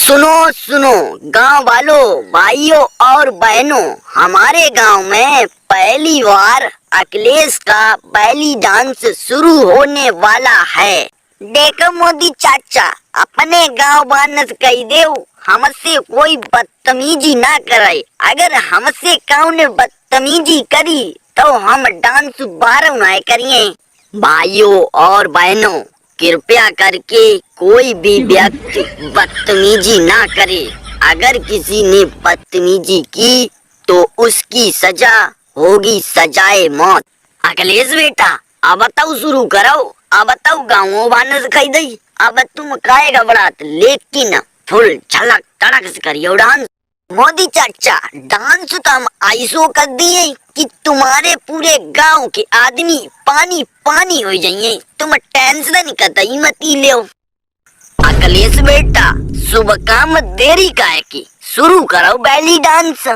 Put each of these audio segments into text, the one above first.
सुनो सुनो गांव वालों, भाइयों और बहनों, हमारे गांव में पहली बार अखिलेश का बैली डांस शुरू होने वाला है। देखो मोदी चाचा, अपने गांव वानस कही देव हमसे कोई बदतमीजी ना करे। अगर हमसे काऊ ने बदतमीजी करी तो हम डांस बारह ना करिए। भाइयों और बहनों, कृपया करके कोई भी व्यक्ति बदतमीजी ना करे। अगर किसी ने बदतमीजी की तो उसकी सजा होगी सजाए मौत। अखिलेश बेटा, अब बताओ शुरू करो। अब बताओ गाँव वाले से कही दई। अब तुम काहे घबरात, लेकिन फुल झलक तड़क से करियो डांस। मोदी चाचा, डांस तो हम ऐसो कर दिए कि तुम्हारे पूरे गांव के आदमी पानी पानी हो जाइए। तुम टेंशन कतई मत ले। अखिलेश बेटा, सुबह काम देरी का है कि शुरू करो बैली डांस।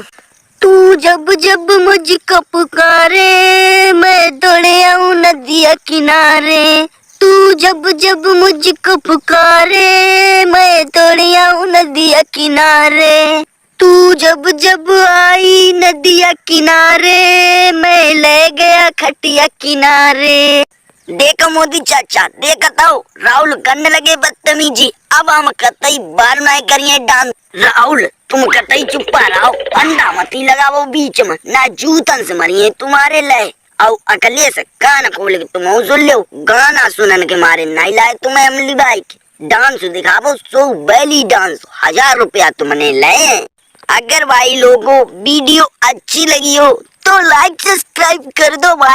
तू जब जब मुझको पुकारे मैं दौड़े आऊं नदिया किनारे। तू जब जब मुझको पुकारे मैं दौड़े आऊं नदिया किनारे। तू जब जब आई नदिया किनारे मैं ले गया खटिया किनारे। देखो मोदी चाचा, देखता हो राहुल करने लगे बदतमीजी। अब हम कतई बार ना करिए डांस। राहुल, तुम कतई चुप्पा रहो, अंडा मती लगाओ बीच में, ना जूतन से मरिए तुम्हारे लय। और अखिलेश, कान खोल के तुम सुन लो, गाना सुनन के मारे नहीं लाए तुम्हें अमली भाई डांस दिखावो। सो बैली डांस 1000 रुपया तुमने ले। अगर भाई लोगों वीडियो अच्छी लगी हो तो लाइक सब्सक्राइब कर दो भाई।